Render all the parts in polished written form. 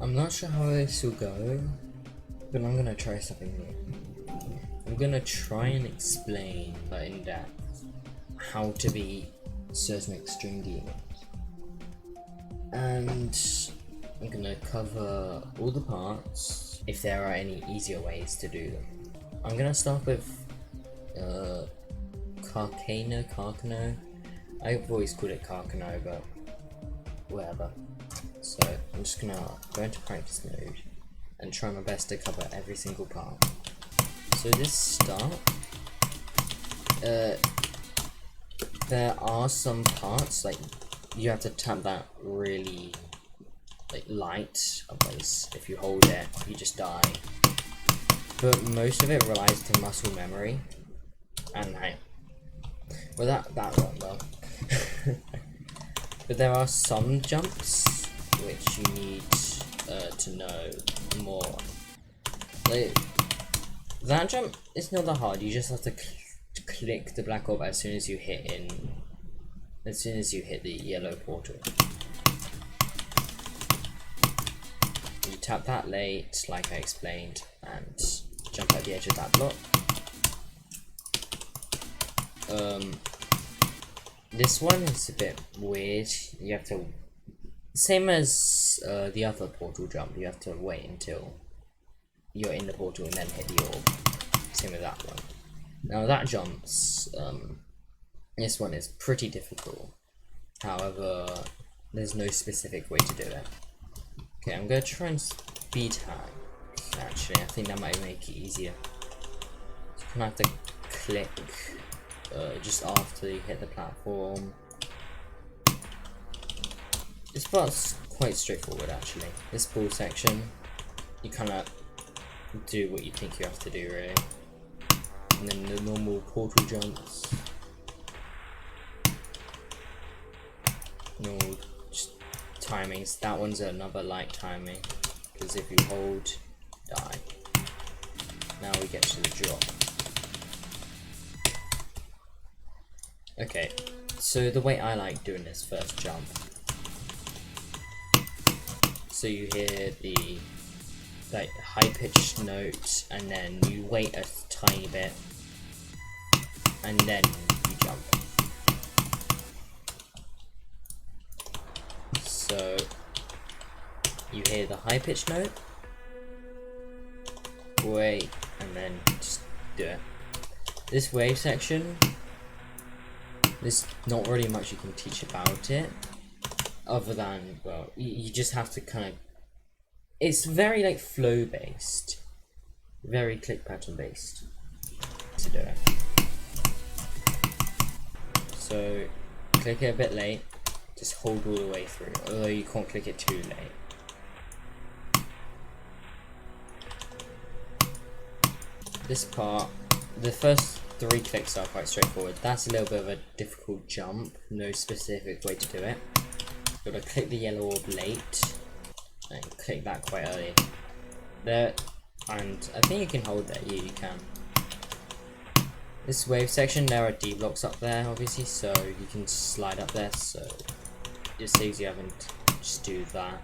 I'm not sure how this will go, but I'm gonna try something new. I'm gonna try and explain, but in depth, how to beat certain extreme demons. And I'm gonna cover all the parts, if there are any easier ways to do them. I'm gonna start with carcano. I've always called it carcano, but whatever. So I'm just gonna go into practice mode and try my best to cover every single part. So this start, there are some parts like you have to tap that really light, otherwise if you hold it you just die. But most of it relies to muscle memory, and well that one though. But there are some jumps which you need to know more. Like that jump is not that hard. You just have to click the black orb as soon as you hit the yellow portal. You tap that late, like I explained, and jump at the edge of that block. This one is a bit weird. You have to, same as the other portal jump, you have to wait until you're in the portal and then hit the orb. Same with that one. Now that jumps, this one is pretty difficult. However, there's no specific way to do it. Okay, I'm gonna try and speed hack. Actually, I think that might make it easier. So you're gonna have to click just after you hit the platform. This part's quite straightforward actually. This ball section, you kind of do what you think you have to do really. And then the normal portal jumps. Normal just timings. That one's another light timing, because if you hold, die. Now we get to the drop. Okay, so the way I like doing this first jump. So you hear the high pitched note, and then you wait a tiny bit, and then you jump. So you hear the high pitched note, wait, and then just do it. This wave section, there's not really much you can teach about it, other than, well, you just have to kind of, it's very like flow based, very click pattern based to do it. So click it a bit late, just hold all the way through, although you can't click it too late. This part, the first 3 clicks are quite straightforward. That's a little bit of a difficult jump, no specific way to do it. Gotta click the yellow orb late, and click that quite early. There, and I think you can hold that, yeah you can. This wave section, there are D blocks up there obviously, so you can slide up there, so it saves you having to just do that.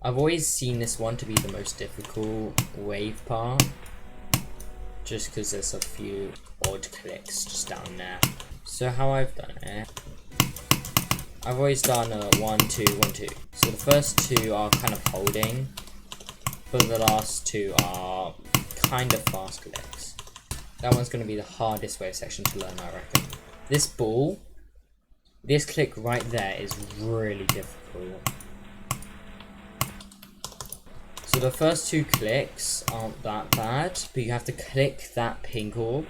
I've always seen this one to be the most difficult wave part, just because there's a few odd clicks just down there. So how I've done it, I've always done a 1, 2, 1, 2. So the first 2 are kind of holding, but the last 2 are kind of fast clicks. That one's going to be the hardest wave section to learn, I reckon. This ball, this click right there is really difficult. So the first 2 clicks aren't that bad, but you have to click that pink orb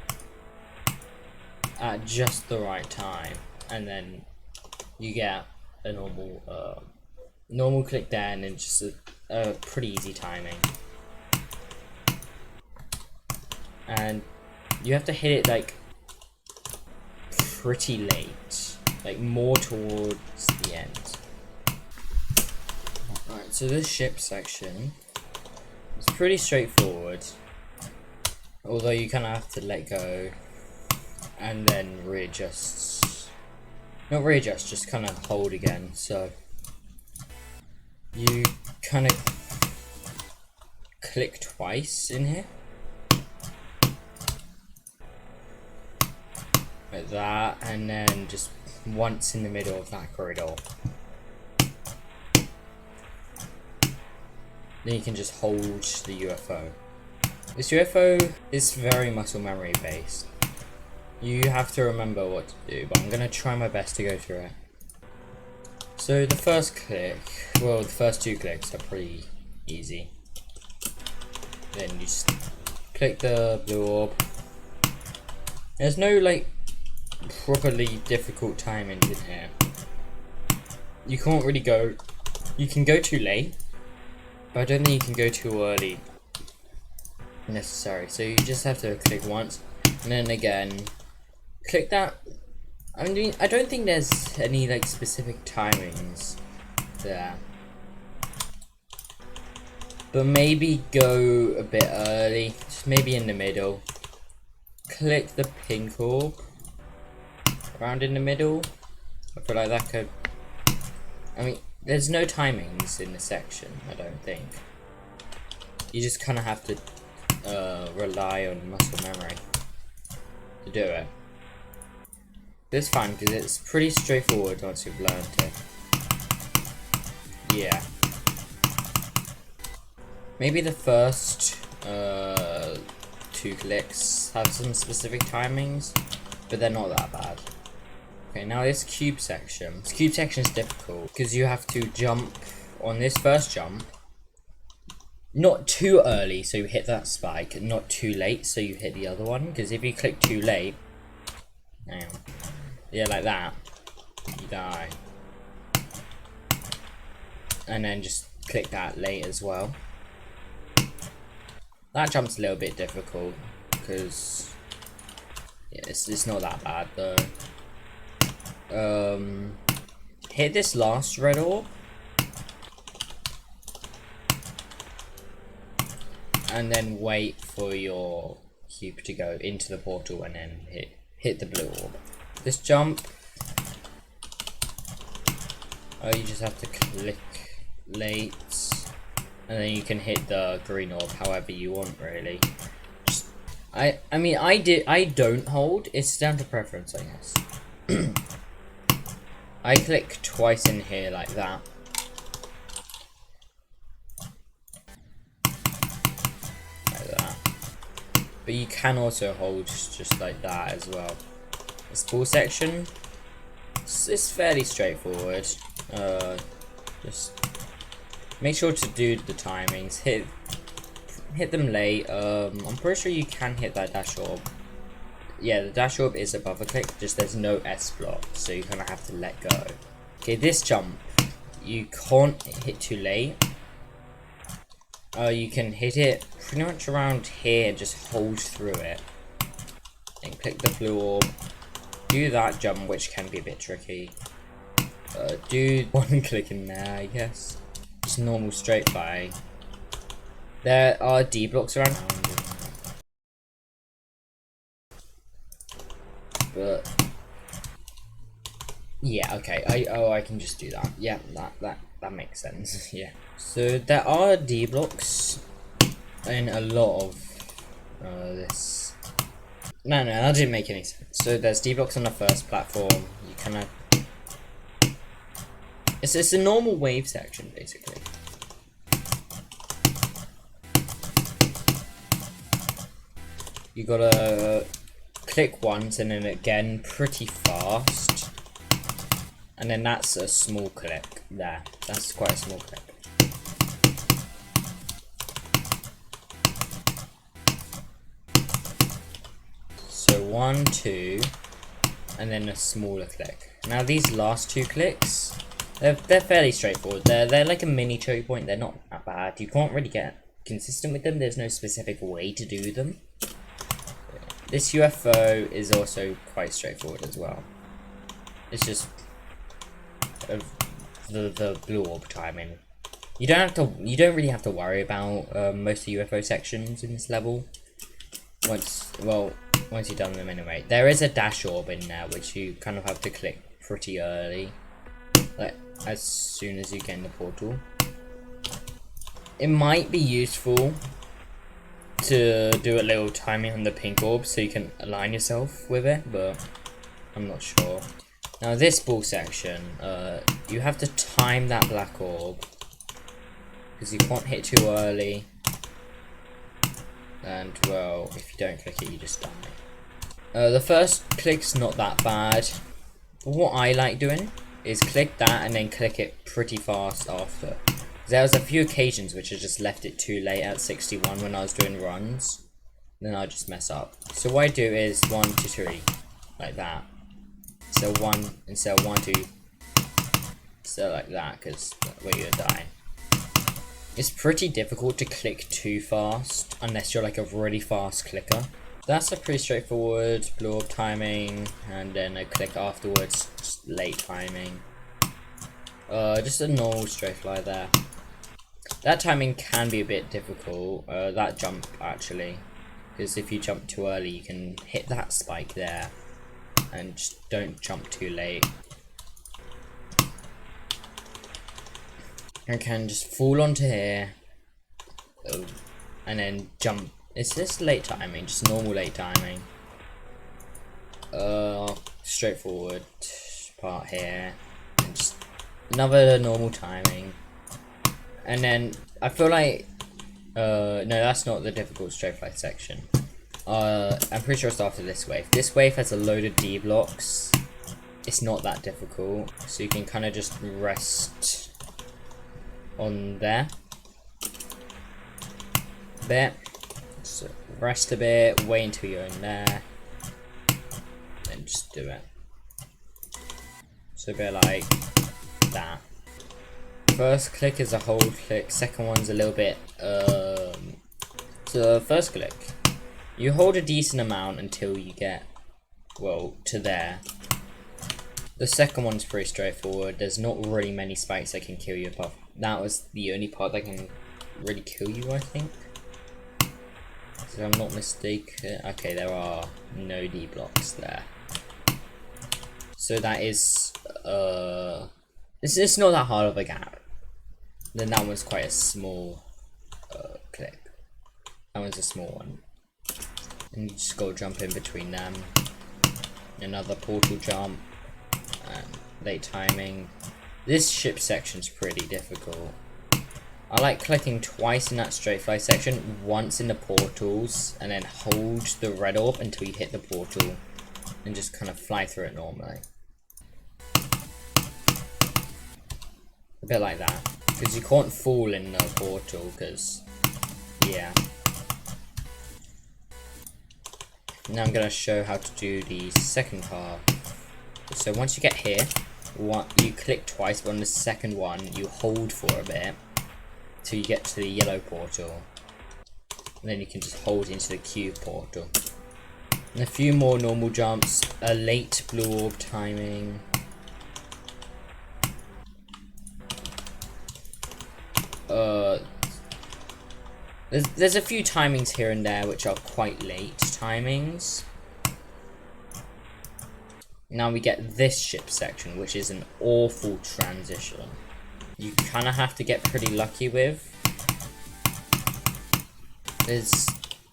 at just the right time, and then you get a normal click there, and then just a pretty easy timing. And you have to hit it like pretty late, like more towards the end. Alright, so this ship section is pretty straightforward, although you kind of have to let go and then readjust. Not readjust, just kind of hold again. So you kind of click twice in here. Like that, and then just once in the middle of that corridor. Then you can just hold the UFO. This UFO is very muscle memory based. You have to remember what to do, but I'm going to try my best to go through it. So the first click, well, the first two clicks are pretty easy. Then you just click the blue orb. There's no like properly difficult timings in here. You can't really go, you can go too late, but I don't think you can go too early necessary. So you just have to click once, and then again, click that. I mean, I don't think there's any like specific timings there, but maybe go a bit early, just maybe in the middle. Click the pink orb around in the middle. I feel like that could, I mean, there's no timings in this section, I don't think. You just kind of have to rely on muscle memory to do it. It's fine because it's pretty straightforward once you've learned it. Yeah. Maybe the first two clicks have some specific timings, but they're not that bad. Okay, now this cube section. This cube section is difficult because you have to jump on this first jump. Not too early, so you hit that spike. Not too late, so you hit the other one. Because if you click too late, hang on. Yeah, like that, you die. And then just click that late as well. That jump's a little bit difficult because yeah, it's not that bad though. Hit this last red orb, and then wait for your cube to go into the portal, and then hit the blue orb. This jump, you just have to click late, and then you can hit the green orb however you want, really. I mean, I don't hold. It's down to preference, I guess. I click twice in here like that. Like that. But you can also hold just like that as well. This ball section, it's fairly straightforward. Just make sure to do the timings. Hit them late. I'm pretty sure you can hit that dash orb. Yeah, the dash orb is above a click, just there's no S block, so you kind of have to let go. Okay, this jump, you can't hit too late. You can hit it pretty much around here, just hold through it. And click the blue orb. Do that jump, which can be a bit tricky. Do one click in there, I guess. Just normal straight fly. There are D blocks around. But yeah, okay. I can just do that. Yeah, that makes sense. Yeah. So there are D blocks in a lot of this. No, that didn't make any sense. So there's D blocks on the first platform. You kind of, it's a normal wave section basically. You gotta click once and then again pretty fast, and then that's a small click there. That's quite a small click. So 1, 2, and then a smaller click. Now these last two clicks, they're fairly straightforward. They're like a mini choke point. They're not that bad. You can't really get consistent with them. There's no specific way to do them. This UFO is also quite straightforward as well. It's just the blue orb timing. You don't really have to worry about most of the UFO sections in this level. Once you've done them anyway. There is a dash orb in there which you kind of have to click pretty early, like as soon as you get in the portal. It might be useful to do a little timing on the pink orb so you can align yourself with it, but I'm not sure. Now this ball section, you have to time that black orb because you can't hit too early, and well, if you don't click it you just die. The first click's not that bad. What I like doing is click that and then click it pretty fast after. There was a few occasions which I just left it too late at 61 when I was doing runs. Then I just mess up. So what I do is 1, 2, 3, like that. So 1 instead of 1, 2, so like that, because that way you're dying. It's pretty difficult to click too fast unless you're like a really fast clicker. That's a pretty straightforward blow up timing, and then a click afterwards, just late timing. Just a normal straight fly there. That timing can be a bit difficult, that jump actually, because if you jump too early you can hit that spike there, and just don't jump too late. You can just fall onto here, and then jump. It's just late timing, just normal late timing. Straightforward part here, and just another normal timing. And then I feel like no, that's not the difficult straight fly section. I'm pretty sure it's after this wave. This wave has a load of D blocks. It's not that difficult, so you can kind of just rest on there. Bit. So rest a bit, wait until you're in there, then just do it. So a bit like that. First click is a hold click, second one's a little bit, so first click, you hold a decent amount until you get, well, to there. The second one's pretty straightforward, there's not really many spikes that can kill you above. That was the only part that can really kill you, I think. If I'm not mistaken. Okay, there are no D blocks there. So that is, it's not that hard of a gap. Then that one's quite a small click. That one's a small one. And you just go jump in between them. Another portal jump. And late timing. This ship section's pretty difficult. I like clicking twice in that straight fly section, once in the portals, and then hold the red orb until you hit the portal, and just kind of fly through it normally. A bit like that, because you can't fall in the portal, because, yeah. Now I'm going to show how to do the second part. So once you get here, you click twice, but on the second one, you hold for a bit. Till you get to the yellow portal, and then you can just hold into the cube portal. And a few more normal jumps, a late blue orb timing. There's a few timings here and there which are quite late timings. Now we get this ship section, which is an awful transition. You kind of have to get pretty lucky with. There's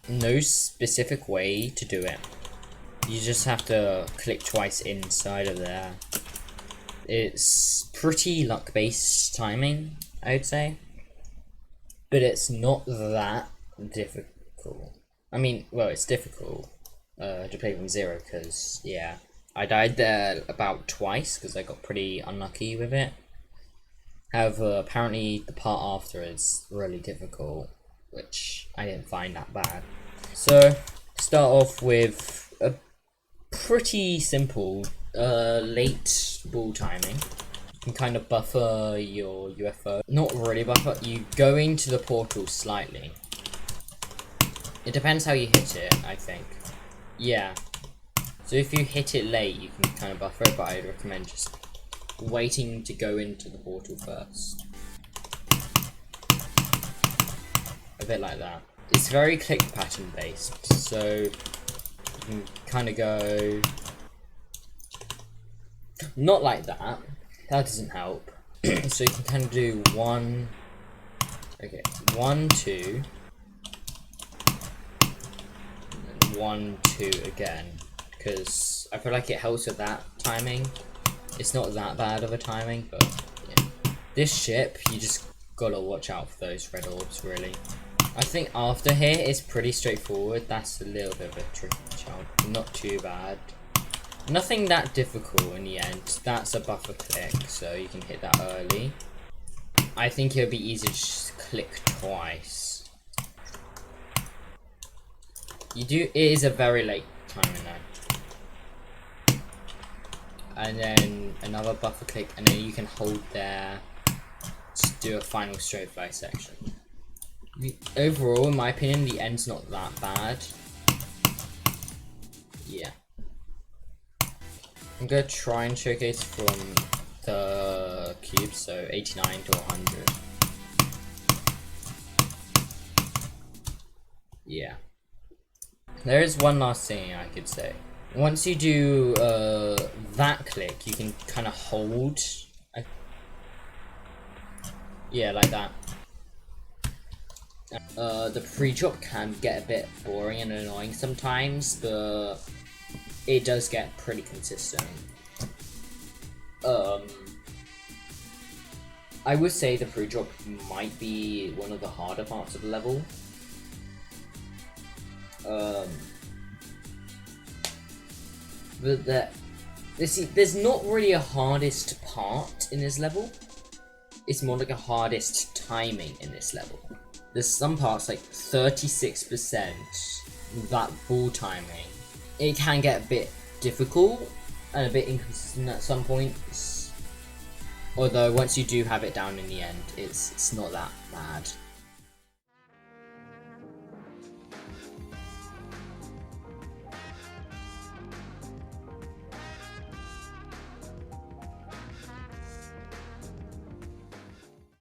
no specific way to do it. You just have to click twice inside of there. It's pretty luck-based timing, I would say. But it's not that difficult. I mean, well, it's difficult to play from zero because, yeah. I died there about twice because I got pretty unlucky with it. However, apparently the part after is really difficult, which I didn't find that bad. So, start off with a pretty simple late ball timing. You can kind of buffer your UFO. Not really buffer, you go into the portal slightly. It depends how you hit it, I think. Yeah. So if you hit it late, you can kind of buffer it, but I'd recommend just waiting to go into the portal first. A bit like that. It's very click pattern based, so you can kind of go not like that. That doesn't help. So you can kind of do 1, 2, 1, 2 again, because I feel like it helps with that timing. It's not that bad of a timing, but yeah. This ship, you just gotta watch out for those red orbs, really. I think after here, it's pretty straightforward. That's a little bit of a tricky jump. Not too bad. Nothing that difficult in the end. That's a buffer click, so you can hit that early. I think it'll be easy to just click twice. It is a very late timing though. And then another buffer click, and then you can hold there to do a final straight fly section. Overall, in my opinion, the end's not that bad. Yeah. I'm gonna try and showcase from the cube, so 89 to 100. Yeah. There is one last thing I could say. Once you do that click, you can kind of hold. Yeah, like that. The pre-drop can get a bit boring and annoying sometimes, but it does get pretty consistent. I would say the pre-drop might be one of the harder parts of the level. But there's not really a hardest part in this level. It's more like a hardest timing in this level. There's some parts like 36%, that ball timing. It can get a bit difficult and a bit inconsistent at some points. Although once you do have it down in the end, it's not that bad.